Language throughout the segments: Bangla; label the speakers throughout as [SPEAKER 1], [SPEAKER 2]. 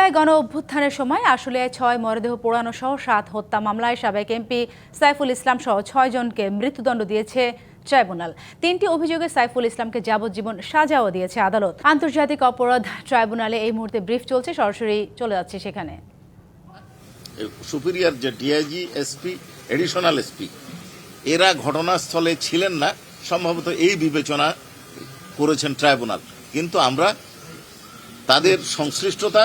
[SPEAKER 1] জুলাই গণ অভ্যুত্থানের সময় আশুলিয়ায় 6 মরদেহ পোড়ানো সহ 7 হত্যা মামলায় সাবেক এমপি সাইফুল ইসলাম সহ 6 জনকে মৃত্যুদণ্ড দিয়েছে ট্রাইব্যুনাল। 3টি অভিযোগে সাইফুল ইসলামকে যাবজ্জীবন সাজাও দিয়েছে আদালত। আন্তর্জাতিক অপরাধ ট্রাইব্যুনালে এই মুহূর্তে ব্রিফ চলছে, সরাসরি চলে যাচ্ছে সেখানে।
[SPEAKER 2] সুপিরিয়র যে ডিআইজি, এসপি, এডিশনাল এসপি এরা ঘটনাস্থলে ছিলেন না, সম্ভবত এই বিবেচনা করেছেন ট্রাইব্যুনাল। কিন্তু আমরা তাদের সংশ্লিষ্টতা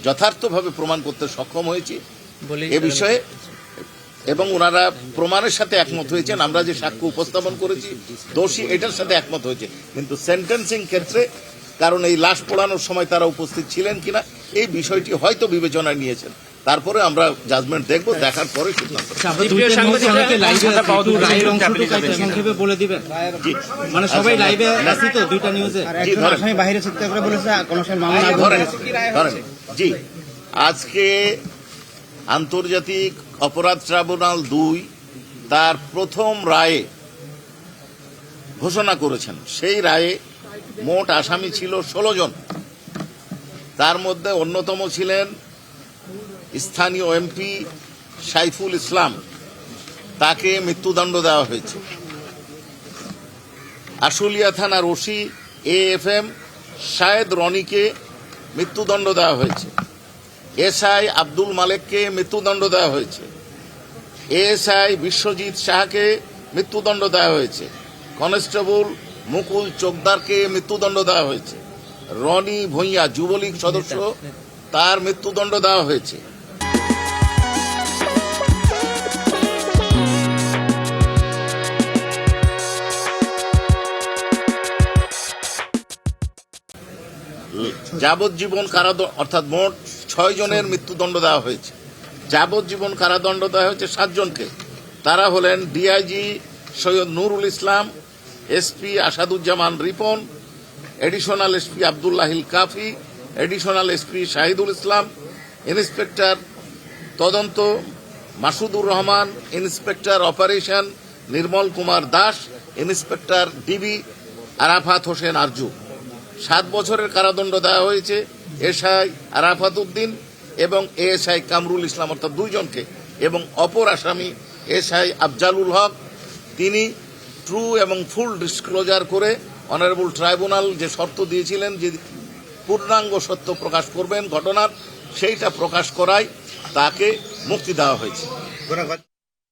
[SPEAKER 2] যথার্থভাবে প্রমাণ করতে সক্ষম হয়েছি এ বিষয়ে, এবং ওনারা প্রমাণের সাথে একমত হয়েছেন। আমরা যে সাক্ষ্য উপস্থাপন করেছি দোষী এটার সাথে একমত হয়েছে, কিন্তু সেন্টেন্সিং ক্ষেত্রে কারণ এই লাশ পোড়ানোর সময় তারা উপস্থিত ছিলেন কিনা এই বিষয়টি হয়তো বিবেচনায় নিয়েছেন। তারপরে আমরা জাজমেন্ট দেখব, দেখার পরে সিদ্ধান্ত। জি, আজকে আন্তর্জাতিক অপরাধ ট্রাইব্যুনাল 2 তার প্রথম রায়ে ঘোষণা করেছেন। সেই রায়ে মোট আসামি ছিল 16 জন। তার মধ্যে অন্যতম ছিলেন স্থানীয় এমপি সাইফুল ইসলাম, তাকে মৃত্যুদণ্ড দেওয়া হয়েছে। আশুলিয়া থানার ওসি AFM শাহেদ রনিকে মৃত্যুদণ্ড দেওয়া হয়েছে। এসআই আব্দুল মালেককে মৃত্যুদণ্ড দেওয়া হয়েছে। এএসআই বিশ্বজিৎ শাহকে মৃত্যুদণ্ড দেওয়া হয়েছে। কনস্টেবল মুকুল চোকদারকে মৃত্যুদণ্ড দেওয়া হয়েছে। রনি ভূঁইয়া যুবলীগ সদস্য, তার মৃত্যুদণ্ড দেওয়া হয়েছে। যাবজ্জীবন কারাদণ্ড, অর্থাৎ মোট 6 জনের মৃত্যুদণ্ড দেওয়া হয়েছে। যাবজ্জীবন কারাদণ্ড দেওয়া হয়েছে 7 জনকে। তারা হলেন DIG Syed Nurul Islam, SP Asaduzzaman Ripon, additional SP Abdullahil Kafi, additional SP Shahidul Islam, inspector তদন্ত Masudur Rahman, inspector operation Nirmal Kumar Das, inspector DB Arafat Hossain Arju. 7 বছরের কারাদণ্ড দেওয়া হয়েছে এসআই আরাফাত উদ্দিন এবং এএসআই কামরুল ইসলাম, অর্থাৎ 2 জনকে। এবং অপর আসামি এসআই আফজালুল হক, তিনি ট্রু এবং ফুল ডিসক্লোজার করে অনারেবল ট্রাইব্যুনাল যে শর্ত দিয়েছিলেন যে পূর্ণাঙ্গ সত্য প্রকাশ করবেন ঘটনার, সেইটা প্রকাশ করায় তাকে মুক্তি দেওয়া হয়েছে।